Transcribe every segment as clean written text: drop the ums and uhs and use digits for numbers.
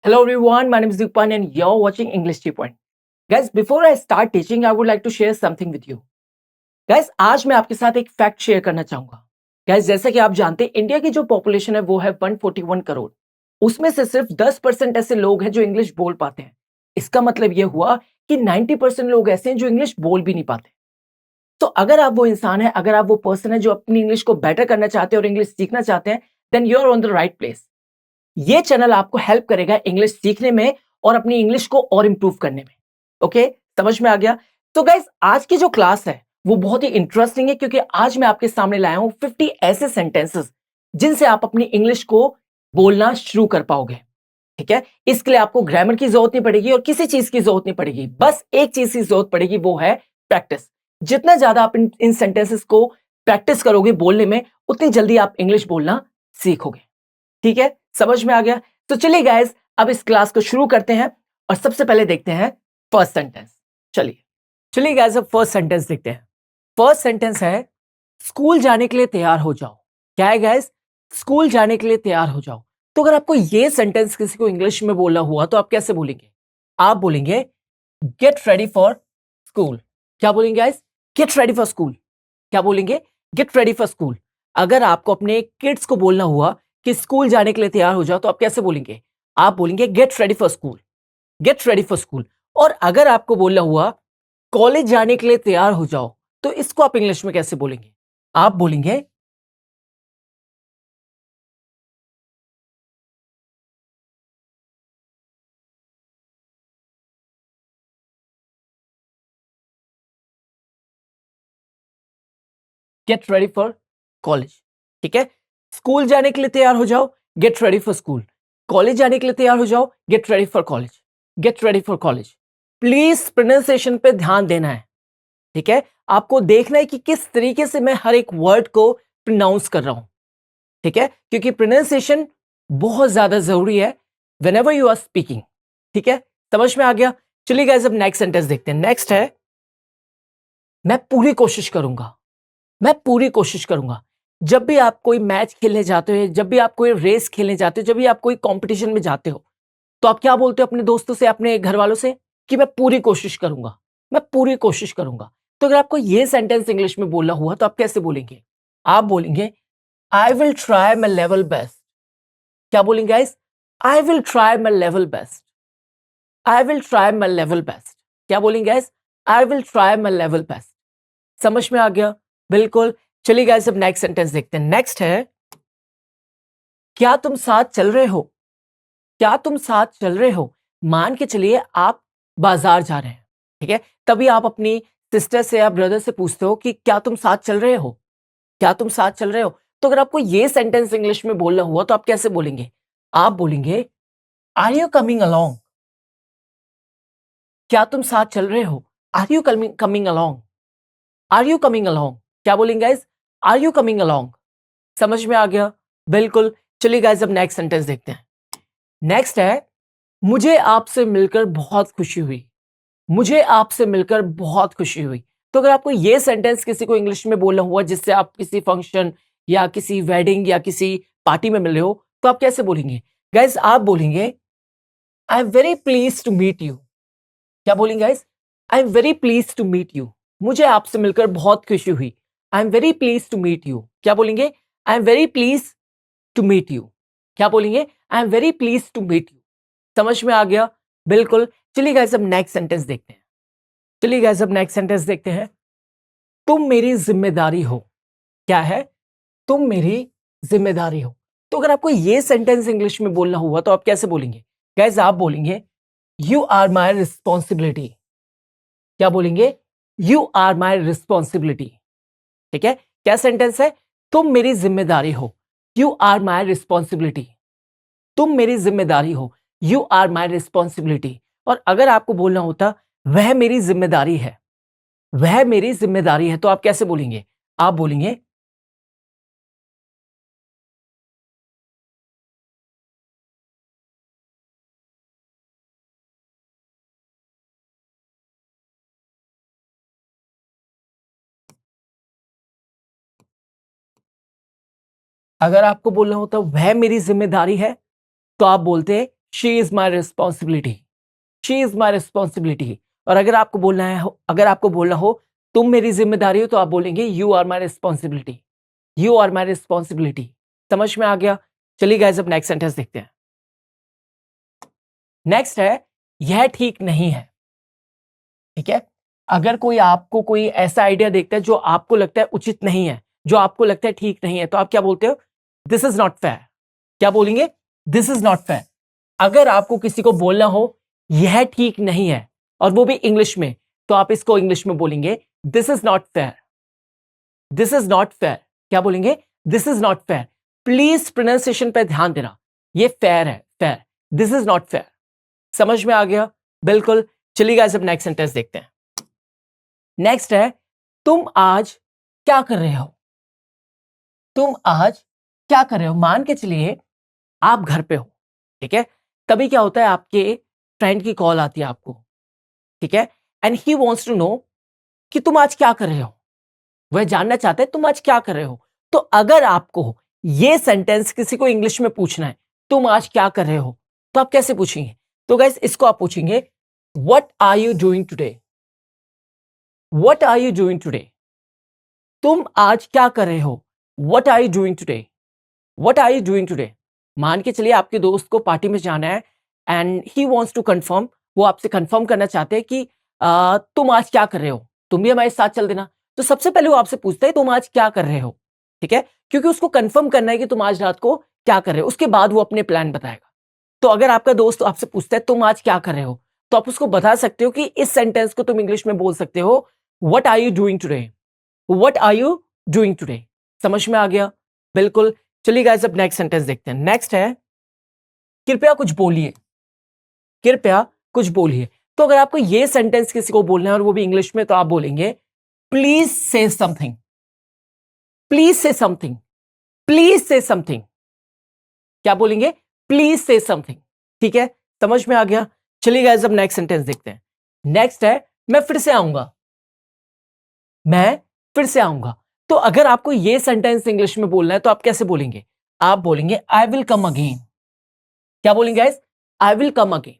Hello everyone, my name is Dupan and you're watching English 3 Point. Guys, before I start teaching, I would like to share something with you. Guys, आज मैं आपके साथ एक fact share करना चाहूंगा. Guys, जैसा कि आप जानते हैं, इंडिया की जो पॉपुलेशन है वो है 141 करोड़. उसमें से सिर्फ 10% ऐसे लोग हैं जो इंग्लिश बोल पाते हैं. इसका मतलब ये हुआ कि 90% लोग ऐसे हैं जो इंग्लिश बोल भी नहीं पाते. तो अगर आप वो इंसान है, अगर आप वो पर्सन है जो अपनी इंग्लिश को बेटर करना चाहते हैं और इंग्लिश सीखना चाहते हैं, then you are on the right place. ये चैनल आपको हेल्प करेगा इंग्लिश सीखने में और अपनी इंग्लिश को और इंप्रूव करने में. ओके, समझ में आ गया? तो गाइस, आज की जो क्लास है वो बहुत ही इंटरेस्टिंग है क्योंकि आज मैं आपके सामने लाया हूं 50 ऐसे सेंटेंसेस जिनसे आप अपनी इंग्लिश को बोलना शुरू कर पाओगे. ठीक है, इसके लिए आपको ग्रामर की जरूरत नहीं पड़ेगी और किसी चीज की जरूरत नहीं पड़ेगी. बस एक चीज की जरूरत पड़ेगी, वो है प्रैक्टिस. जितना ज्यादा आप इन सेंटेंसेस को प्रैक्टिस करोगे बोलने में, उतनी जल्दी आप इंग्लिश बोलना सीखोगे. ठीक है, समझ में आ गया? तो चलिए गाइस, अब इस क्लास को शुरू करते हैं और सबसे पहले देखते हैं फर्स्ट सेंटेंस. चलिए चलिए गाइस, अब फर्स्ट सेंटेंस देखते हैं. फर्स्ट सेंटेंस है, स्कूल जाने के लिए तैयार हो जाओ. क्या है गाइस? स्कूल जाने के लिए तैयार हो जाओ. तो अगर आपको ये सेंटेंस किसी को इंग्लिश में बोलना हुआ तो आप कैसे बोलेंगे? आप बोलेंगे गेट रेडी फॉर स्कूल. क्या बोलेंगे guys? Get ready for school. क्या बोलेंगे? Get ready for school. अगर आपको अपने किड्स को बोलना हुआ कि स्कूल जाने के लिए तैयार हो जाओ तो आप कैसे बोलेंगे? आप बोलेंगे get ready for school. Get ready for school. और अगर आपको बोलना हुआ कॉलेज जाने के लिए तैयार हो जाओ तो इसको आप इंग्लिश में कैसे बोलेंगे? आप बोलेंगे गेट रेडी फॉर कॉलेज. ठीक है, स्कूल जाने के लिए तैयार हो जाओ, get ready for school. College जाने के लिए तैयार हो जाओ, get ready for college. Get ready for college. Please pronunciation पे ध्यान देना है. ठीक है, आपको देखना है कि किस तरीके से मैं हर एक वर्ड को प्रोनाउंस कर रहा हूं. ठीक है, क्योंकि प्रोनाउंसिएशन बहुत ज्यादा जरूरी है व्हेनेवर यू आर स्पीकिंग. ठीक है, समझ में आ गया? चलिए गाइस, अब नेक्स्ट सेंटेंस देखते हैं. नेक्स्ट है, मैं पूरी कोशिश करूंगा. मैं पूरी कोशिश करूंगा. जब भी आप कोई मैच खेलने जाते हो, जब भी आप कोई रेस खेलने जाते हो, जब भी आप कोई कंपटीशन में जाते हो, तो आप क्या बोलते हो अपने दोस्तों से, अपने घर वालों से? कि मैं पूरी कोशिश करूंगा. मैं पूरी कोशिश करूंगा. तो अगर आपको ये सेंटेंस इंग्लिश में बोलना हुआ तो आप कैसे बोलेंगे? आप बोलेंगे I will try my level best. क्या बोलेंगे guys? I will try my level best. I will try my level best. क्या बोलेंगे guys? I will try my level best. समझ में आ गया? बिल्कुल. चलिए गाइस, अब नेक्स्ट सेंटेंस देखते हैं. नेक्स्ट है, क्या तुम साथ चल रहे हो? क्या तुम साथ चल रहे हो? मान के चलिए आप बाजार जा रहे हैं. ठीक है, तभी आप अपनी सिस्टर से या ब्रदर से पूछते हो कि क्या तुम साथ चल रहे हो? क्या तुम साथ चल रहे हो? तो अगर आपको ये सेंटेंस इंग्लिश में बोलना हुआ तो आप कैसे बोलेंगे? आप बोलेंगे आर यू कमिंग अलोंग. क्या तुम साथ चल रहे हो? Are you coming coming along. Are you coming along. क्या बोलेंगे guys? Are you coming along. समझ में आ गया? बिल्कुल. चलिए गाइस, अब नेक्स्ट सेंटेंस देखते हैं. नेक्स्ट है, मुझे आपसे मिलकर बहुत खुशी हुई. मुझे आपसे मिलकर बहुत खुशी हुई. तो अगर आपको ये सेंटेंस किसी को इंग्लिश में बोलना हुआ जिससे आप किसी फंक्शन या किसी वेडिंग या किसी पार्टी में मिले हो तो आप कैसे बोलेंगे? गाइस, आप बोलेंगे I am very please to meet you. क्या बोलेंगे guys? I am very please to meet you. मुझे आपसे मिलकर बहुत खुशी हुई. I am very please to meet you. क्या बोलेंगे? I am very please to meet you. क्या बोलेंगे? I am very please to meet you. समझ में आ गया? बिल्कुल. चलिए गाइस, अब नेक्स्ट सेंटेंस देखते हैं. चलिए गाइस, अब नेक्स्ट सेंटेंस देखते हैं. तुम मेरी जिम्मेदारी हो. क्या है? तुम मेरी जिम्मेदारी हो. तो अगर आपको ये सेंटेंस इंग्लिश में बोलना हुआ तो आप कैसे बोलेंगे? गाइस, आप बोलेंगे यू आर माई रिस्पॉन्सिबिलिटी. क्या बोलेंगे? You are my responsibility. ठीक है, क्या सेंटेंस है? तुम मेरी जिम्मेदारी हो. You are my responsibility. तुम मेरी जिम्मेदारी हो. You are my responsibility. और अगर आपको बोलना होता वह मेरी जिम्मेदारी है, वह मेरी जिम्मेदारी है, तो आप कैसे बोलेंगे? आप बोलेंगे अगर आपको बोलना होता वह मेरी जिम्मेदारी है तो आप बोलते she is my responsibility, she is my responsibility. और अगर आपको बोलना हो तुम मेरी जिम्मेदारी हो, तो आप बोलेंगे you are my responsibility, you are my responsibility. समझ में आ गया? चलिए गाइस अब नेक्स्ट सेंटेंस देखते हैं। नेक्स्ट है यह ठीक नहीं है। ठीक है, अगर आपको कोई ऐसा आइडिया देखता है जो आपको लगता है उचित नहीं है, जो आपको लगता है ठीक नहीं है, तो आप क्या बोलते हो? This is not fair. क्या बोलेंगे? This is not fair. अगर आपको किसी को बोलना हो यह ठीक नहीं है, और वो भी इंग्लिश में, तो आप इसको इंग्लिश में बोलेंगे this is not fair, this is not fair. क्या बोलेंगे? This is not fair. Please pronunciation पे ध्यान देना, ये फेयर है, fair, this is not fair. समझ में आ गया? बिल्कुल। चलिए गाइस अब नेक्स्ट सेंटेंस देखते हैं। नेक्स्ट है तुम आज क्या कर रहे हो? तुम आज क्या कर रहे हो? मान के चलिए आप घर पे हो, ठीक है, कभी क्या होता है आपके फ्रेंड की कॉल आती है आपको, ठीक है, and he wants to know कि तुम आज क्या कर रहे हो। वह जानना चाहता है तुम आज क्या कर रहे हो। तो अगर आपको ये सेंटेंस किसी को इंग्लिश में पूछना है, तुम आज क्या कर रहे हो, तो आप कैसे पूछेंगे? तो गाइस इसको आप पूछेंगे what are you doing today, what are you doing today. तुम आज क्या कर रहे हो? What are you doing today, what are you doing today. मान के चलिए आपके दोस्त को पार्टी में जाना है and he wants to confirm, वो आपसे कंफर्म करना चाहते हैं कि तुम आज क्या कर रहे हो, तुम भी हमारे साथ चल देना। तो सबसे पहले वो आपसे पूछता है तुम आज क्या कर रहे हो, ठीक है, क्योंकि उसको कंफर्म करना है कि तुम आज रात को क्या कर रहे हो, उसके बाद वो अपने प्लान बताएगा। तो अगर आपका दोस्त आपसे पूछता है तुम आज क्या कर रहे हो, तो आप उसको बता सकते हो कि इस सेंटेंस को तुम इंग्लिश में बोल सकते हो what are you doing today, what are you doing today. समझ में आ गया? बिल्कुल। चलिए गाइस अब नेक्स्ट सेंटेंस देखते हैं। नेक्स्ट है कृपया कुछ बोलिए, कृपया कुछ बोलिए। तो अगर आपको ये सेंटेंस किसी को बोलना है और वो भी इंग्लिश में, तो आप बोलेंगे प्लीज से समथिंग, प्लीज से समथिंग, प्लीज से समथिंग। क्या बोलेंगे? प्लीज से समथिंग। ठीक है, समझ में आ गया? चलिए गाइस अब नेक्स्ट सेंटेंस देखते हैं। नेक्स्ट है मैं फिर से आऊंगा, मैं फिर से आऊंगा। तो अगर आपको ये सेंटेंस इंग्लिश में बोलना है, तो आप कैसे बोलेंगे? आप बोलेंगे आई विल कम अगेन। क्या बोलेंगे guys? I will come again.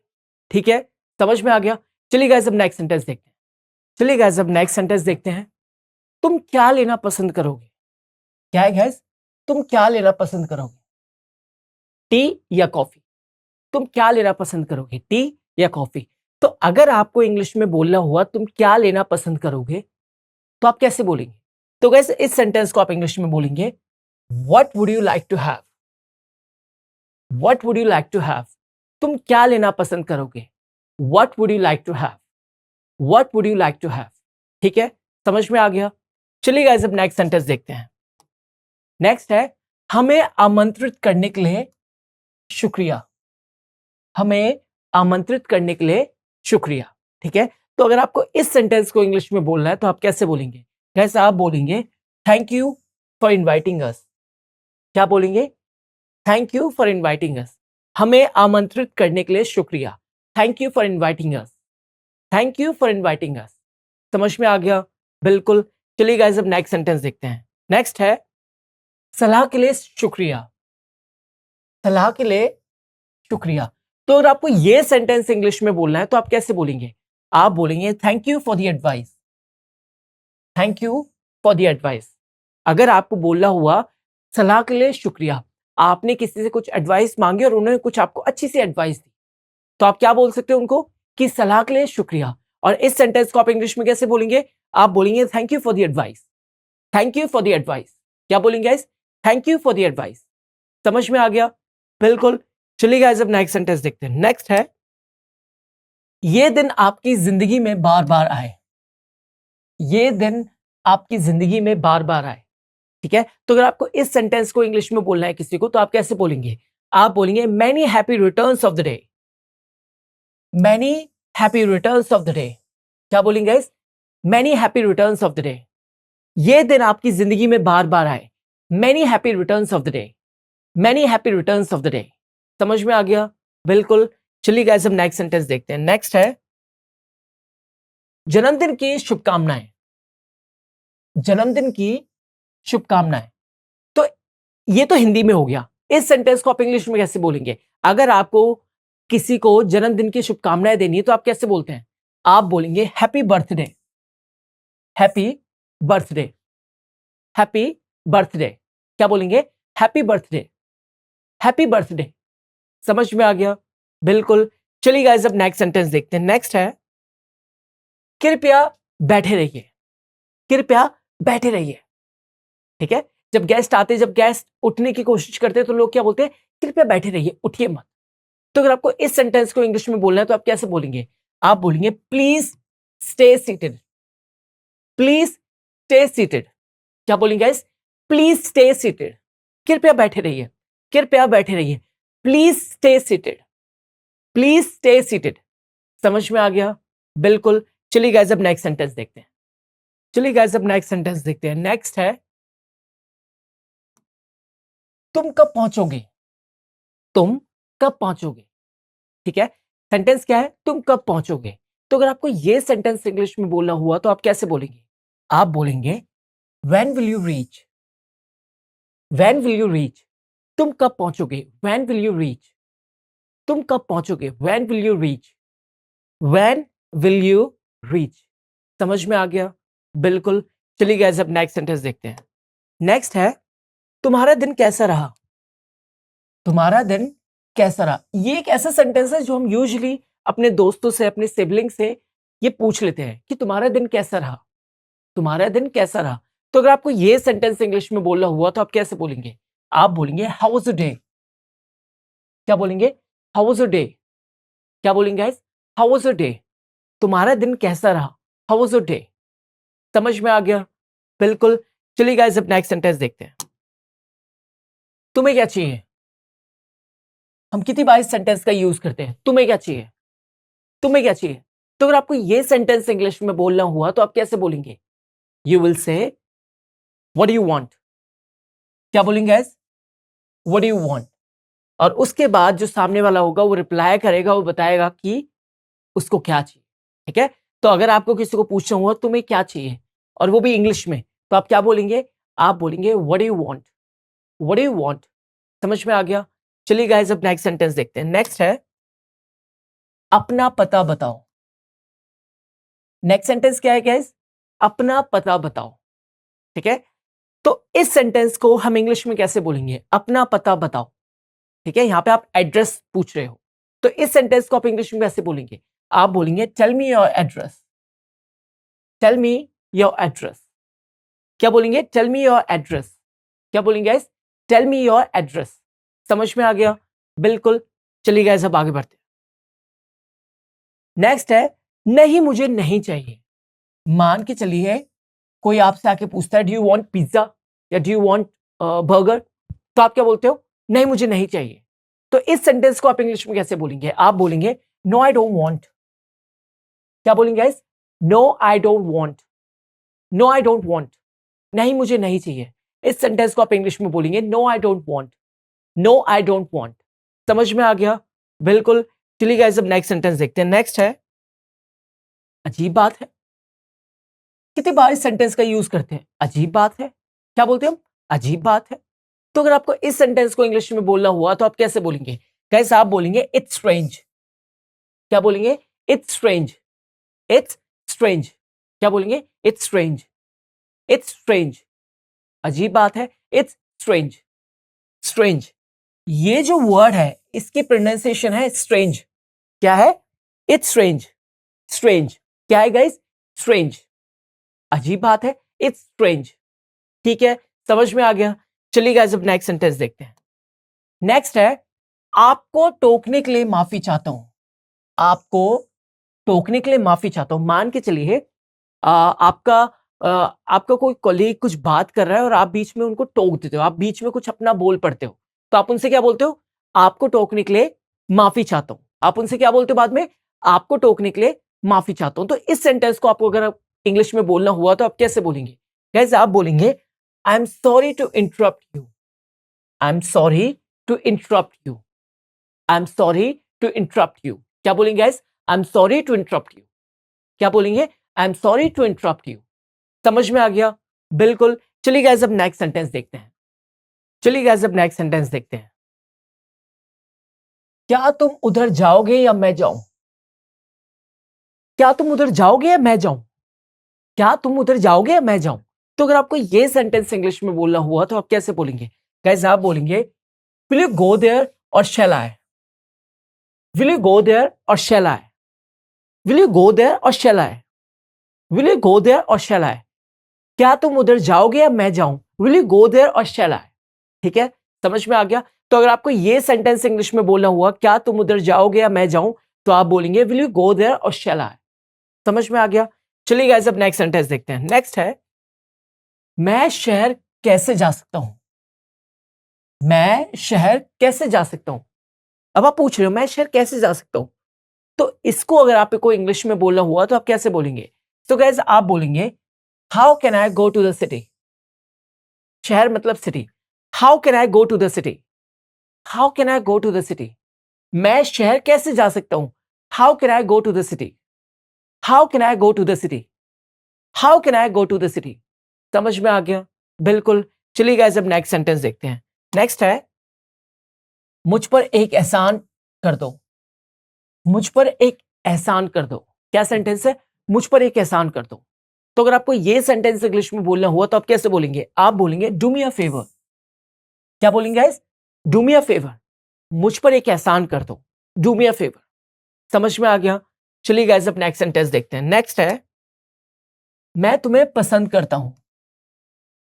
ठीक है, समझ में आ गया? चलिए गाइस अब नेक्स्ट सेंटेंस देखते हैं। चलिए गाइस अब नेक्स्ट सेंटेंस देखते हैं। तुम क्या लेना पसंद करोगे? क्या है गाइस? तुम क्या लेना पसंद करोगे? टी या कॉफी? तुम क्या लेना पसंद करोगे, टी या कॉफी? तो अगर आपको इंग्लिश में बोलना हुआ तुम क्या लेना पसंद करोगे, तो आप कैसे बोलेंगे? तो गाइस इस सेंटेंस को आप इंग्लिश में बोलेंगे what would you like to have, what would you like to have. तुम क्या लेना पसंद करोगे? What would you like to have, what would you like to have. ठीक है, समझ में आ गया? चलिए गाइस अब नेक्स्ट सेंटेंस देखते हैं। नेक्स्ट है हमें आमंत्रित करने के लिए शुक्रिया, हमें आमंत्रित करने के लिए शुक्रिया। ठीक है, तो अगर आपको इस सेंटेंस को इंग्लिश में बोलना है, तो आप कैसे बोलेंगे? कैसे आप बोलेंगे thank you for inviting us. क्या बोलेंगे? Thank you for inviting us. हमें आमंत्रित करने के लिए शुक्रिया, thank you for inviting us, thank you for inviting us. समझ में आ गया? बिल्कुल। चलिए गाइस अब नेक्स्ट सेंटेंस देखते हैं। नेक्स्ट है सलाह के लिए शुक्रिया, सलाह के लिए शुक्रिया। तो अगर आपको ये सेंटेंस इंग्लिश में बोलना है, तो आप कैसे बोलेंगे? आप बोलेंगे thank you for the advice, thank you for the advice. अगर आपको बोलना हुआ सलाह के लिए शुक्रिया, आपने किसी से कुछ एडवाइस मांगी और उन्होंने कुछ आपको अच्छी सी एडवाइस दी, तो आप क्या बोल सकते हो उनको कि सलाह के लिए शुक्रिया। और इस सेंटेंस को आप इंग्लिश में कैसे बोलेंगे? आप बोलेंगे thank you for the advice, thank you for the advice. क्या बोलेंगे guys? Thank you for the advice. समझ में आ गया? बिल्कुल। चलिए गाइस अब नेक्स्ट सेंटेंस देखते हैं। नेक्स्ट है ये दिन आपकी जिंदगी में बार बार आए, ये दिन आपकी जिंदगी में बार बार आए। ठीक है, तो अगर आपको इस सेंटेंस को इंग्लिश में बोलना है किसी को, तो आप कैसे बोलेंगे? आप बोलेंगे many happy returns of the day, many happy returns of the day. क्या बोलेंगे guys? Many happy returns of the day. ये दिन आपकी जिंदगी में बार बार आए, many happy returns of the day, many happy returns of the day. समझ में आ गया? बिल्कुल। चलिए गाइस हम नेक्स्ट सेंटेंस देखते हैं। नेक्स्ट है जन्मदिन की शुभकामनाएं, जन्मदिन की शुभकामनाएं। तो ये तो हिंदी में हो गया। इस सेंटेंस को आप इंग्लिश में कैसे बोलेंगे? अगर आपको किसी को जन्मदिन की शुभकामनाएं देनी है तो आप कैसे बोलते हैं? आप बोलेंगे happy birthday, happy birthday, happy birthday. क्या बोलेंगे? Happy birthday, happy birthday. समझ में आ गया? बिल्कुल। चलिए गाइस अब नेक्स्ट सेंटेंस देखते हैं। नेक्स्ट है कृपया बैठे रहिए, कृपया बैठे रहिए। ठीक है, जब गेस्ट आते, जब गेस्ट उठने की कोशिश करते हैं तो लोग क्या बोलते हैं? कृपया बैठे रहिए, उठिए मत। तो अगर आपको इस सेंटेंस को इंग्लिश में बोलना है तो आप कैसे बोलेंगे? आप बोलेंगे please stay seated, please stay seated. क्या बोलेंगे गाइस? प्लीज स्टे सीटेड, कृपया बैठे रहिए, कृपया बैठे रहिए, please stay seated, please stay seated. समझ में आ गया? बिल्कुल। चलिए गाइस अब नेक्स्ट सेंटेंस देखते हैं, चलिए गाइस अब नेक्स्ट सेंटेंस देखते हैं। नेक्स्ट है तुम कब पहुंचोगे, तुम कब पहुंचोगे। ठीक है, सेंटेंस क्या है? तुम कब पहुंचोगे। तो अगर आपको ये सेंटेंस इंग्लिश में बोलना हुआ तो आप कैसे बोलेंगे? आप बोलेंगे when will you reach, when will you reach. तुम कब पहुंचोगे, व्हेन विल यू रीच, तुम कब पहुंचोगे, when will you reach, when will you reach. समझ में आ गया? बिल्कुल। चलिए गाइस अब नेक्स्ट सेंटेंस देखते हैं। नेक्स्ट है तुम्हारा दिन कैसा रहा, तुम्हारा दिन कैसा रहा। ये एक ऐसा सेंटेंस है जो हम यूजुअली अपने दोस्तों से, अपने सिबलिंग से ये पूछ लेते हैं कि तुम्हारा दिन कैसा रहा, तुम्हारा दिन कैसा रहा। तो अगर आपको ये सेंटेंस इंग्लिश में बोलना हुआ तो आप कैसे बोलेंगे? आप बोलेंगे हाउ वाज योर डे। क्या बोलेंगे? How was your day. क्या बोलेंगे guys? How was your day. तुम्हारा दिन कैसा रहा, हाउ वाज योर डे। समझ में आ गया? बिल्कुल। चलिए गाइस अब नेक्स्ट सेंटेंस देखते हैं। तुम्हें क्या चाहिए। हम कितनी बार इस सेंटेंस का यूज करते हैं? तुम्हें क्या चाहिए, तुम्हें क्या चाहिए। तो अगर आपको ये सेंटेंस इंग्लिश में बोलना हुआ तो आप कैसे बोलेंगे? You will say what do you want. क्या बोलेंगे guys? What do you want. और उसके बाद जो सामने वाला होगा वो रिप्लाई करेगा, वो बताएगा कि उसको क्या चाहिए। ठीक है, तो अगर आपको किसी को पूछना हुआ तुम्हें क्या चाहिए और वो भी इंग्लिश में, तो आप क्या बोलेंगे? आप बोलेंगे what do you want, what do you want. समझ में आ गया? चलिए गाइस अब नेक्स्ट सेंटेंस देखते हैं। नेक्स्ट है अपना पता बताओ। नेक्स्ट सेंटेंस क्या है गाइस? अपना पता बताओ। ठीक है, तो इस सेंटेंस को हम इंग्लिश में कैसे बोलेंगे? अपना पता बताओ। ठीक है, यहां पे आप एड्रेस पूछ रहे हो, तो इस सेंटेंस को आप इंग्लिश में कैसे बोलेंगे? आप बोलेंगे tell me your address, tell me your address. क्या बोलेंगे? Tell me your address. क्या बोलेंगे guys? Tell me your address. समझ में आ गया? बिल्कुल। चलिए गाइस अब आगे बढ़ते हैं। नेक्स्ट है नहीं मुझे नहीं चाहिए। मान के चलिए कोई आपसे आके पूछता है डू यू वांट पिज्जा या डू यू वांट बर्गर, तो आप क्या बोलते हो? नहीं मुझे नहीं चाहिए। तो इस सेंटेंस को आप इंग्लिश में कैसे बोलेंगे? आप बोलेंगे नो आई डोंट वांट। क्या बोलेंगे guys? No I don't want, no I don't want. नहीं मुझे नहीं चाहिए। इस सेंटेंस को आप इंग्लिश में बोलेंगे no I don't want, no I don't want. समझ में आ गया? बिल्कुल। चलिए गाइस अब नेक्स्ट सेंटेंस देखते हैं। नेक्स्ट है अजीब बात है। कितनी बार इस सेंटेंस का यूज करते हैं? अजीब बात है। क्या बोलते हैं हम? अजीब बात है। तो अगर आपको इस सेंटेंस को इंग्लिश में बोलना हुआ तो आप कैसे बोलेंगे? गाइस आप बोलेंगे इट्स स्ट्रेंज। क्या बोलेंगे? It's strange, it's strange. क्या बोलेंगे? It's strange, it's strange. अजीब बात है, इट्स स्ट्रेंज, स्ट्रेंज। ये जो वर्ड है इसकी प्रोनाउंसिएशन है स्ट्रेंज। क्या है? It's strange, strange. क्या है गाइस? स्ट्रेंज। अजीब बात है, इट्स स्ट्रेंज। ठीक है, समझ में आ गया? चलिए गाइस अब नेक्स्ट सेंटेंस देखते हैं। नेक्स्ट है आपको टोकने के लिए माफी चाहता हूं। आपको टोकने के लिए माफी चाहता हूं। मान के चलिए आपका आपका कोई कॉलीग कुछ बात कर रहा है और आप बीच में उनको टोक देते हो, आप बीच में कुछ अपना बोल पड़ते हो, तो आप उनसे क्या बोलते हो? आपको टोकने के लिए माफी चाहता हूं। आप उनसे क्या बोलते हो बाद में? आपको टोकने के लिए माफी चाहता हूं। तो इस सेंटेंस को आपको अगर इंग्लिश में बोलना हुआ तो आप कैसे बोलेंगे? कैसे आप बोलेंगे I am sorry to interrupt you, I am sorry to interrupt you, I am sorry to interrupt you. क्या बोलेंगे guys? I am sorry to interrupt you. क्या बोलेंगे? I am sorry to interrupt you. समझ में आ गया? बिल्कुल। चलिए guys अब नेक्स्ट सेंटेंस देखते हैं, चलिए गाइस अब नेक्स्ट सेंटेंस देखते हैं। क्या तुम उधर जाओगे या मैं जाऊं? क्या तुम उधर जाओगे या मैं जाऊं? क्या तुम उधर जाओगे या मैं जाऊं? तो अगर आपको ये सेंटेंस इंग्लिश में बोलना हुआ तो आप कैसे बोलेंगे? गाइस आप बोलेंगे विल यू गो देयर और शैल आई? विल यू गो देयर और शैल आई? विल यू गो देयर और शैल आई? विल यू गो देयर और शैल आई? क्या तुम उधर जाओगे या मैं जाऊं? विल यू गो देयर और शैल आई? ठीक है, समझ में आ गया? तो अगर आपको ये सेंटेंस इंग्लिश में बोलना हुआ क्या तुम उधर जाओगे या मैं जाऊं, तो आप बोलेंगे विल यू गो देयर और शैल आई? समझ में आ गया? चलिए गाइस अब नेक्स्ट सेंटेंस देखते हैं। नेक्स्ट है मैं शहर कैसे जा सकता हूं? मैं शहर कैसे जा सकता हूं? अब आप पूछ रहे हो मैं शहर कैसे जा सकता हूं, तो इसको अगर आपको इंग्लिश में बोलना हुआ तो आप कैसे बोलेंगे? तो गाइस आप बोलेंगे how can I go to the city? शहर मतलब city. How can I go to the city? How can I go to the city? मैं शहर कैसे जा सकता हूं? How can I go to the city? How can I go to the city? How can I go to the city? समझ में आ गया? बिल्कुल। चलिए गाइस अब नेक्स्ट सेंटेंस देखते हैं। नेक्स्ट है मुझ पर एक एहसान कर दो। मुझ पर एक एहसान कर दो। क्या सेंटेंस है? मुझ पर एक एहसान कर दो। तो अगर आपको ये सेंटेंस इंग्लिश में बोलना हुआ तो आप कैसे बोलेंगे? आप बोलेंगे डू मी अ फेवर। क्या बोलेंगे guys? Do me a favour. मुझ पर एक एहसान कर दो। Do me a favour. समझ में आ गया? चलिए गाइस अब नेक्स्ट सेंटेंस देखते हैं। नेक्स्ट है मैं तुम्हें पसंद करता हूं।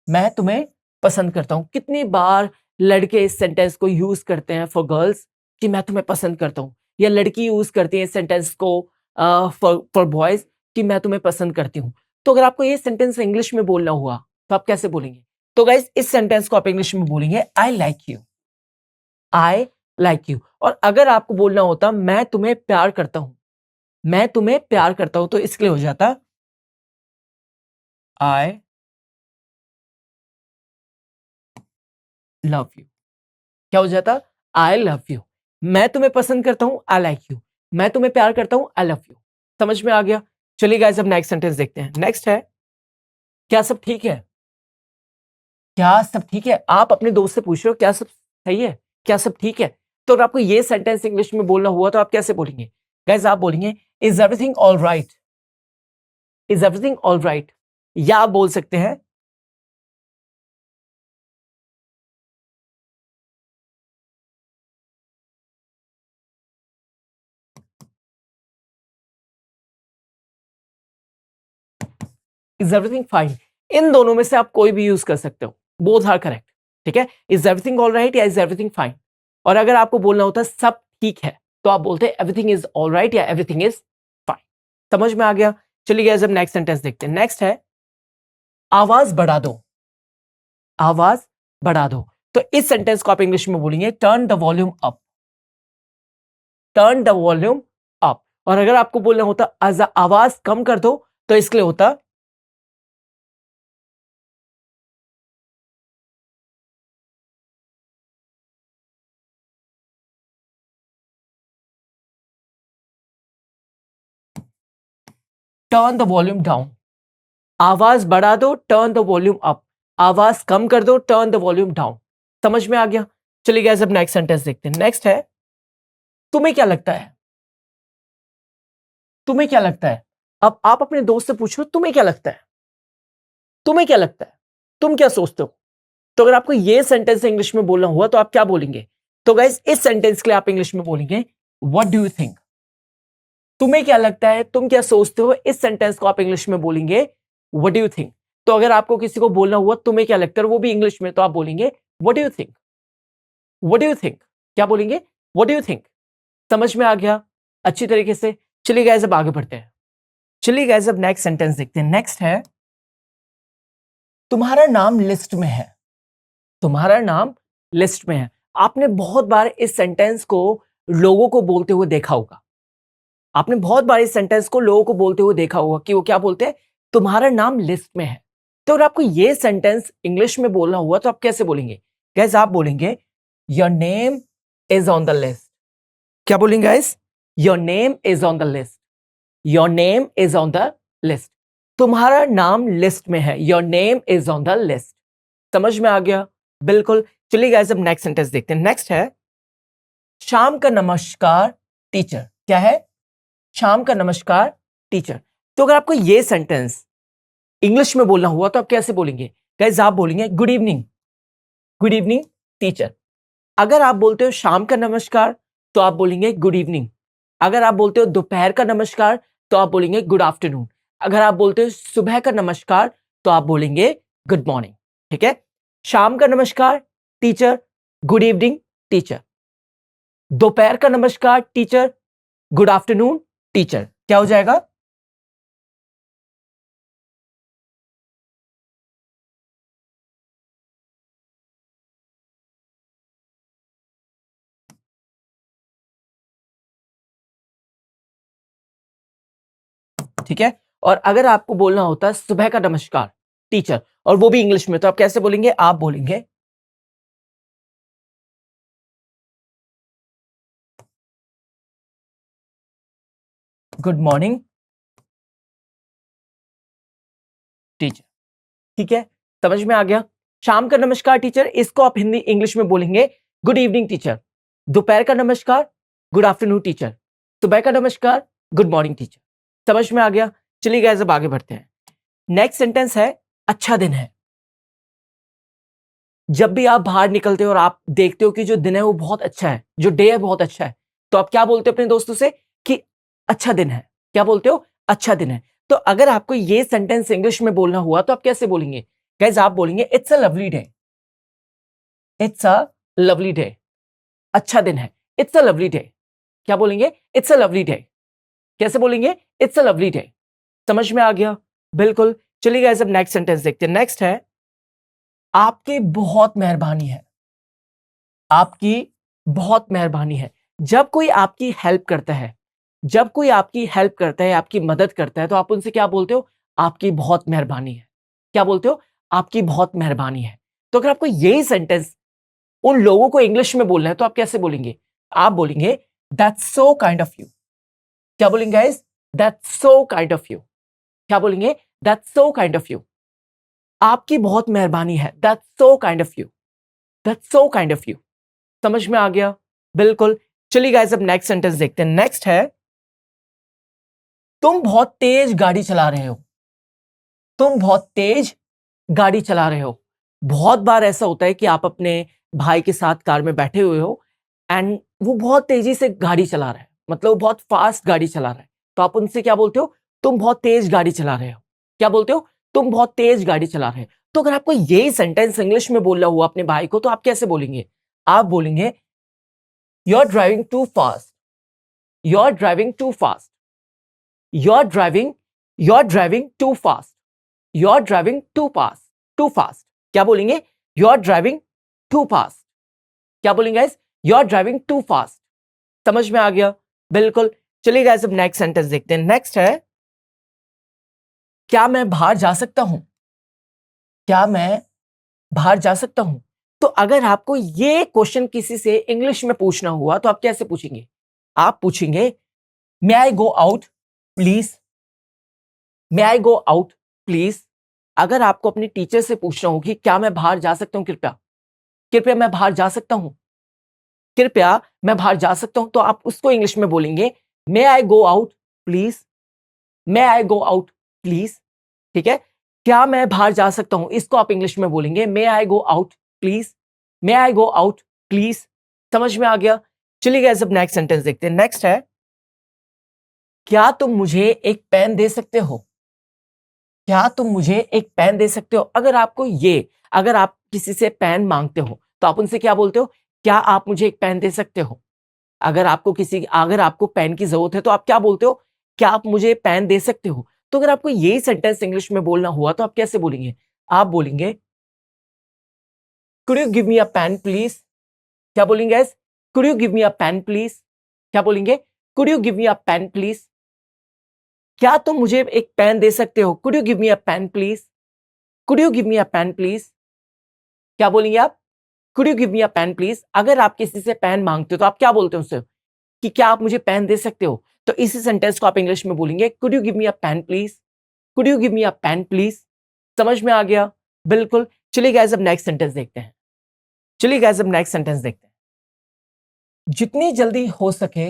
मैं तुम्हें पसंद करता हूं। कितनी बार लड़के इस सेंटेंस को यूज करते हैं फॉर गर्ल्स कि मैं तुम्हें पसंद करता हूं, या लड़की यूज करती है इस सेंटेंस को फॉर बॉयज कि मैं तुम्हें पसंद करती हूं। तो अगर आपको ये सेंटेंस इंग्लिश में बोलना हुआ तो आप कैसे बोलेंगे? तो गाइस इस सेंटेंस को आप इंग्लिश में बोलेंगे I like you. I like you. और अगर आपको बोलना होता मैं तुम्हें प्यार करता हूं, मैं तुम्हें प्यार करता हूं, तो इसके लिए हो जाता आई लव यू। क्या हो जाता? I love you. मैं तुम्हें पसंद करता हूं, आई लाइक यू। मैं तुम्हें प्यार करता हूं, आई लव यू। समझ में आ गया? चलिए गाइस अब नेक्स्ट सेंटेंस देखते हैं। नेक्स्ट है क्या सब ठीक है? क्या सब ठीक है? आप अपने दोस्त से पूछ रहे हो क्या सब सही है, क्या सब ठीक है? तो अगर आपको ये सेंटेंस इंग्लिश में बोलना हुआ तो आप कैसे बोलेंगे? गाइस आप बोलेंगे is everything all right? Is everything all right? या आप बोल सकते हैं इज एवरीथिंग फाइन? इन दोनों में से आप कोई भी यूज कर सकते हो, बोथ आर करेक्ट। ठीक है, इज एवरीथिंग ऑल राइट या इज एवरीथिंग फाइन। और अगर आपको बोलना होता सब ठीक है तो आप बोलते एवरीथिंग इज ऑल राइट या एवरीथिंग इज फाइन। समझ में आ गया? चलिए गाइस अब नेक्स्ट सेंटेंस देखते हैं। नेक्स्ट है आवाज बढ़ा दो। आवाज बढ़ा दो। तो इस सेंटेंस को आप इंग्लिश में बोलेंगे turn the volume up. Turn the volume up. और अगर आपको बोलना होता आवाज कम कर दो तो इसके लिए होता टर्न द वॉल्यूम डाउन। आवाज बढ़ा दो टर्न द वॉल्यूम अप। आवाज कम कर दो टर्न द वॉल्यूम डाउन। समझ में आ गया? चलिए गाइस अब नेक्स्ट सेंटेंस देखते हैं। नेक्स्ट है तुम्हें क्या लगता है? तुम्हें क्या लगता है? अब आप अपने दोस्त से पूछो तुम्हें क्या लगता है? तुम्हें क्या लगता है? तुम क्या सोचते हो? तो अगर आपको ये सेंटेंस इंग्लिश में बोलना हुआ तो आप क्या बोलेंगे? तो गाइस इस सेंटेंस के लिए आप इंग्लिश में बोलेंगे व्हाट डू यू थिंक? तुम्हें क्या लगता है, तुम क्या सोचते हो, इस सेंटेंस को आप इंग्लिश में बोलेंगे व्हाट डू यू थिंक। तो अगर आपको किसी को बोलना हुआ तुम्हें क्या लगता है वो भी इंग्लिश में, तो आप बोलेंगे what do you think? What do you think? क्या बोलेंगे? What do you think? समझ में आ गया अच्छी तरीके से? चलिए गाइस अब आगे बढ़ते हैं। चलिए गाइस अब नेक्स्ट सेंटेंस देखते हैं। नेक्स्ट है तुम्हारा नाम लिस्ट में है। तुम्हारा नाम लिस्ट में है। आपने बहुत बार इस सेंटेंस को लोगों को बोलते हुए देखा होगा। आपने बहुत बार इस सेंटेंस को लोगों को बोलते हुए देखा होगा कि वो क्या बोलते हैं, तुम्हारा नाम लिस्ट में है। तो अगर आपको ये सेंटेंस इंग्लिश में बोलना हुआ तो आप कैसे बोलेंगे? गाइस आप बोलेंगे your name is on the list. क्या बोलेंगे guys? Your name is on the list. Your name is on the list. तुम्हारा नाम लिस्ट में है। Your name is on the list. समझ में आ गया? बिल्कुल। चलिए गाइस अब नेक्स्ट सेंटेंस देखते हैं। नेक्स्ट है शाम का नमस्कार टीचर। क्या है? शाम का नमस्कार टीचर। तो अगर आपको ये सेंटेंस इंग्लिश में बोलना हुआ तो आप कैसे बोलेंगे? गाइस आप बोलेंगे good evening, good evening teacher. अगर आप बोलते हो शाम का नमस्कार तो आप बोलेंगे गुड इवनिंग। अगर आप बोलते हो दोपहर का नमस्कार तो आप बोलेंगे गुड आफ्टरनून। अगर आप बोलते हो सुबह का नमस्कार तो आप बोलेंगे गुड मॉर्निंग। ठीक है? शाम का नमस्कार टीचर, गुड इवनिंग टीचर। दोपहर का नमस्कार टीचर, गुड आफ्टरनून टीचर। क्या हो जाएगा? ठीक है? और अगर आपको बोलना होता है सुबह का नमस्कार टीचर और वो भी इंग्लिश में तो आप कैसे बोलेंगे? आप बोलेंगे गुड मॉर्निंग टीचर। ठीक है? समझ में आ गया? शाम का नमस्कार टीचर, इसको आप हिंदी इंग्लिश में बोलेंगे गुड इवनिंग टीचर। दोपहर का नमस्कार गुड आफ्टरनून टीचर। सुबह का नमस्कार गुड मॉर्निंग टीचर। समझ में आ गया? चलिए गाइस अब आगे बढ़ते हैं। नेक्स्ट सेंटेंस है अच्छा दिन है। जब भी आप बाहर निकलते हो और आप देखते हो कि जो दिन है वो बहुत अच्छा है, जो डे है बहुत अच्छा है, तो आप क्या बोलते हो अपने दोस्तों से कि अच्छा दिन है? क्या बोलते हो? अच्छा दिन है। तो अगर आपको ये सेंटेंस इंग्लिश में बोलना हुआ तो आप कैसे बोलेंगे? गाइस आप बोलेंगे it's a lovely day. It's a lovely day. अच्छा दिन है। It's a lovely day. क्या बोलेंगे? It's a lovely day. कैसे बोलेंगे? It's a lovely day. समझ में आ गया? बिल्कुल। चलिए गाइस अब नेक्स्ट सेंटेंस देखते हैं। नेक्स्ट है आपकी बहुत मेहरबानी है। आपकी बहुत मेहरबानी है। जब कोई आपकी हेल्प करता है, जब कोई आपकी हेल्प करता है, आपकी मदद करता है, तो आप उनसे क्या बोलते हो? आपकी बहुत मेहरबानी है। क्या बोलते हो? आपकी बहुत मेहरबानी है। तो अगर आपको यही सेंटेंस उन लोगों को इंग्लिश में बोलना है, तो आप कैसे बोलेंगे? आप बोलेंगे that's so kind of you. क्या बोलेंगे guys? That's so kind of you. क्या बोलेंगे? That's so kind of you. आपकी बहुत मेहरबानी है। That's so kind of you. That's so kind of you. समझ में आ गया? बिल्कुल। चलिए गाइस अब नेक्स्ट सेंटेंस देखते हैं। नेक्स्ट है तुम बहुत तेज गाड़ी चला रहे हो। तुम बहुत तेज गाड़ी चला रहे हो। बहुत बार ऐसा होता है कि आप अपने भाई के साथ कार में बैठे हुए हो एंड वो बहुत तेजी से गाड़ी चला रहा है, मतलब वो बहुत फास्ट गाड़ी चला रहा है। तो आप उनसे क्या बोलते हो? तुम बहुत तेज गाड़ी चला रहे हो। क्या बोलते हो? तुम बहुत तेज गाड़ी चला रहे हो। तो अगर आपको यही सेंटेंस इंग्लिश में बोलना हुआ अपने भाई को तो आप कैसे बोलेंगे? आप बोलेंगे you are driving too fast. You are driving too fast. You're driving, you're driving too fast. You're driving too fast. Too fast. क्या बोलेंगे? You're driving too fast. क्या बोलेंगे guys? You're driving too fast. समझ में आ गया? बिल्कुल। चलिए guys अब नेक्स्ट सेंटेंस देखते हैं। नेक्स्ट है क्या मैं बाहर जा सकता हूं? क्या मैं बाहर जा सकता हूं? तो अगर आपको ये क्वेश्चन किसी से इंग्लिश में पूछना हुआ तो आप कैसे पूछेंगे? आप पूछेंगे may I go out please. May I go out please. अगर आपको अपने टीचर से पूछना हो कि क्या मैं बाहर जा सकता हूं, कृपया कृपया मैं बाहर जा सकता हूं, कृपया मैं बाहर जा सकता हूं, तो आप उसको इंग्लिश में बोलेंगे may I go out please. May I go out please. ठीक है? क्या मैं बाहर जा सकता हूं, इसको आप इंग्लिश में बोलेंगे may I go out please. May I go out please. समझ में आ गया? चलिए गाइस अब नेक्स्ट सेंटेंस देखते हैं। नेक्स्ट है क्या तुम मुझे एक पेन दे सकते हो? क्या तुम मुझे एक पेन दे सकते हो? अगर आप किसी से पेन मांगते हो तो आप उनसे क्या बोलते हो? क्या आप मुझे एक पेन दे सकते हो? अगर आपको पेन की जरूरत है तो आप क्या बोलते हो? क्या आप मुझे पेन दे सकते हो? तो अगर आपको यही सेंटेंस इंग्लिश में बोलना हुआ तो आप कैसे बोलेंगे? आप बोलेंगे could you give me a pen please. क्या बोलेंगे guys? Could you give me a pen please. क्या बोलेंगे? Could you give me a pen please. क्या तुम मुझे एक पेन दे सकते हो? Could you give me a pen please. Could you give me a pen please. क्या बोलेंगे आप? Could you give me a pen please. अगर आप किसी से पेन मांगते हो तो आप क्या बोलते हो उससे कि क्या आप मुझे पेन दे सकते हो? तो इसी सेंटेंस को आप इंग्लिश में बोलेंगे could you give me a pen please. Could you give me a pen please. समझ में आ गया? बिल्कुल। चलिए गाइस अब नेक्स्ट सेंटेंस देखते हैं। जितनी जल्दी हो सके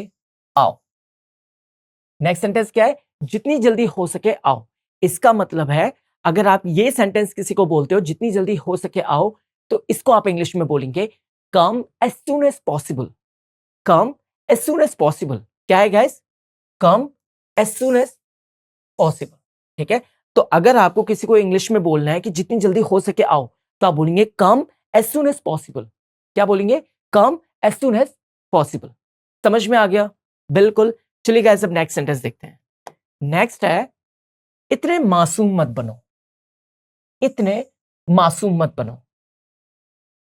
आओ। नेक्स्ट सेंटेंस क्या है? जितनी जल्दी हो सके आओ। इसका मतलब है अगर आप ये सेंटेंस किसी को बोलते हो जितनी जल्दी हो सके आओ, तो इसको आप इंग्लिश में बोलेंगे कम एज सून एज पॉसिबल। कम एज सून एज पॉसिबल क्या है गाइस? कम एज सून एज पॉसिबल। ठीक है, तो अगर आपको किसी को इंग्लिश में बोलना है कि जितनी जल्दी हो सके आओ, तो आप बोलेंगे कम एज सून एज पॉसिबल। क्या बोलेंगे? कम एज सून एज पॉसिबल। समझ में आ गया? बिल्कुल। चलिए गाइस अब नेक्स्ट सेंटेंस देखते हैं। नेक्स्ट है इतने मासूम मत बनो। इतने मासूम मत बनो।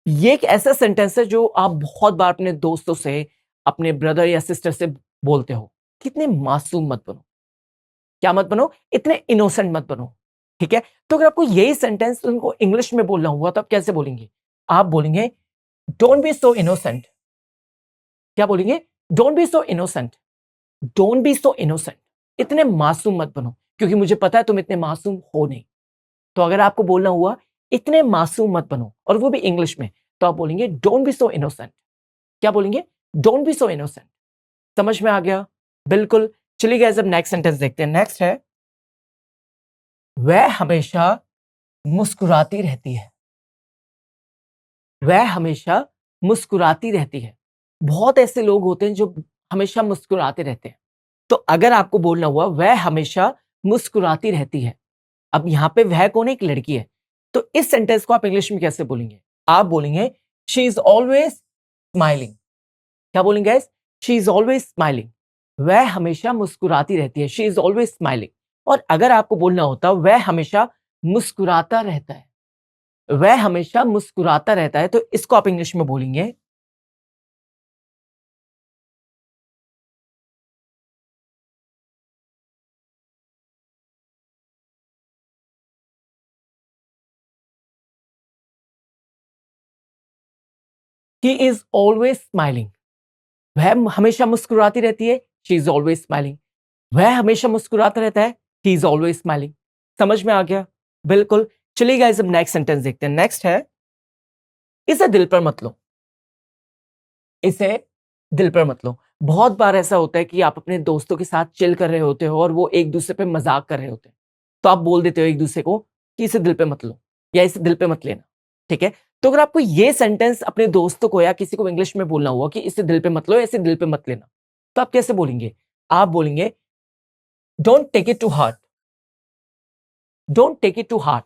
ये एक ऐसा सेंटेंस है जो आप बहुत बार अपने दोस्तों से, अपने ब्रदर या सिस्टर से बोलते हो। कितने मासूम मत बनो। क्या मत बनो? इतने इनोसेंट मत बनो। ठीक है, तो अगर आपको यही सेंटेंस उनको इंग्लिश में बोलना हुआ तो आप कैसे बोलेंगे? आप बोलेंगे डोंट बी सो इनोसेंट। क्या बोलेंगे? Don't be so innocent. Don't be so innocent. इतने मासूम मत बनो, क्योंकि मुझे पता है तुम इतने मासूम हो नहीं। तो अगर आपको बोलना हुआ इतने मासूम मत बनो, और वो भी इंग्लिश में, तो आप बोलेंगे डोंट बी सो इनोसेंट। क्या बोलेंगे? Don't be so innocent. समझ में आ गया? बिल्कुल। चलिए गाइस अब नेक्स्ट सेंटेंस देखते हैं। नेक्स्ट है वह हमेशा मुस्कुराती रहती है। वह हमेशा मुस्कुराती रहती है। बहुत ऐसे लोग होते हैं जो हमेशा मुस्कुराते रहते हैं। तो अगर आपको बोलना हुआ वह हमेशा मुस्कुराती रहती है, अब यहां पे वह कौन है? एक लड़की है। तो इस सेंटेंस को आप इंग्लिश में कैसे बोलेंगे? आप बोलेंगे शी इज ऑलवेज स्माइलिंग। क्या बोलेंगे? She is always smiling. वह हमेशा मुस्कुराती रहती है। She is always smiling. और अगर आपको बोलना होता वह हमेशा मुस्कुराता रहता है, वह हमेशा मुस्कुराता रहता है, तो इसको आप इंग्लिश में बोलेंगे ही इज ऑलवेज स्माइलिंग। वह हमेशा मुस्कुराती रहती है, शी इज ऑलवेज स्माइलिंग। वह हमेशा मुस्कुराता रहता है, ही इज ऑलवेज स्माइलिंग। समझ में आ गया? बिल्कुल। चलिए गाइस अब नेक्स्ट सेंटेंस देखते हैं। नेक्स्ट है इसे दिल पर मत लो। इसे दिल पर मत लो। बहुत बार ऐसा होता है कि आप अपने दोस्तों के साथ चिल कर रहे होते हो और वो एक दूसरे पे मजाक कर रहे होते हैं, तो आप बोल देते हो एक दूसरे को कि इसे दिल पे मत लो या इसे दिल पे मत लेना। ठीक है, तो अगर आपको ये सेंटेंस अपने दोस्तों को या किसी को इंग्लिश में बोलना हुआ कि इसे दिल पे मत लो या इसे दिल पे मत लेना, तो आप कैसे बोलेंगे? आप बोलेंगे don't take it to heart. Don't take it to heart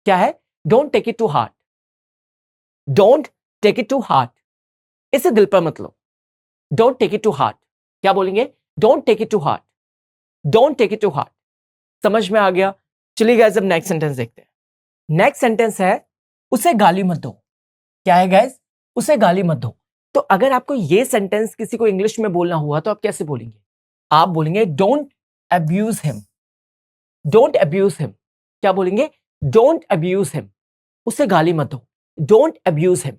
क्या है? Don't take it to heart. Don't take it to heart. इसे दिल पर मत लो। Don't take it to heart. क्या बोलेंगे? Don't take it to heart. Don't take it to heart. समझ में आ गया? चलिए गाइस अब नेक्स्ट सेंटेंस देखते हैं। नेक्स्ट सेंटेंस है उसे गाली मत दो। क्या है गाइस? उसे गाली मत दो। तो अगर आपको ये सेंटेंस किसी को इंग्लिश में बोलना हुआ तो आप कैसे बोलेंगे? आप बोलेंगे don't abuse him. Don't abuse him. क्या बोलेंगे? Don't abuse him. उसे गाली मत दो। Don't abuse him.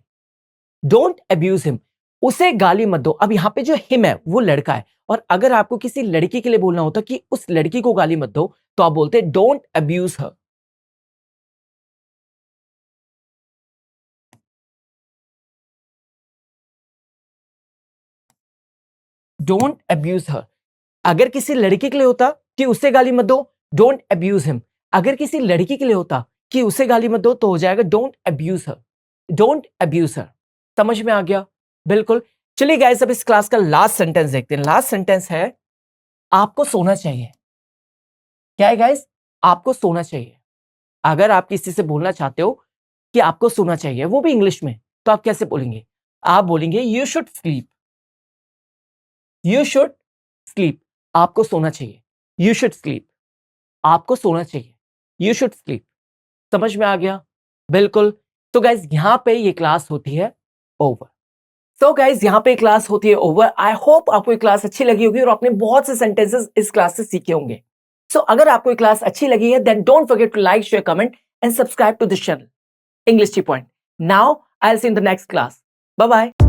Don't abuse him. उसे गाली मत दो। अब यहां पे जो हिम है वो लड़का है, और अगर आपको किसी लड़की के लिए बोलना होता कि उस लड़की को गाली मत दो, तो आप बोलते don't abuse her. Don't abuse her. अगर किसी लड़की के लिए होता कि उसे गाली मत दो, डोंट अब्यूज हिम। अगर किसी लड़की के लिए होता कि उसे गाली मत दो, तो हो जाएगा don't abuse her. Don't abuse her. समझ में आ गया? बिल्कुल। चलिए गाइस अब इस क्लास का लास्ट सेंटेंस देखते हैं। लास्ट सेंटेंस है आपको सोना चाहिए। क्या है गाइस? आपको सोना चाहिए। अगर आप किसी से बोलना चाहते हो कि आपको सोना चाहिए, वो भी इंग्लिश में, तो आप कैसे बोलेंगे? आप बोलेंगे you should sleep. You should sleep. आपको सोना चाहिए। You should sleep. आपको सोना चाहिए। You should sleep. समझ में आ गया? बिल्कुल। तो गाइज यहां पे ये क्लास होती है ओवर। सो गाइज यहां पे क्लास होती है ओवर। आई होप आपको ये क्लास अच्छी लगी होगी और आपने बहुत से सेंटेंसेस इस क्लास से सीखे होंगे। सो अगर आपको ये क्लास अच्छी लगी है, then don't forget to like, share, comment and subscribe to this channel English Tea Point. Now I'll see you in the next class. Bye bye.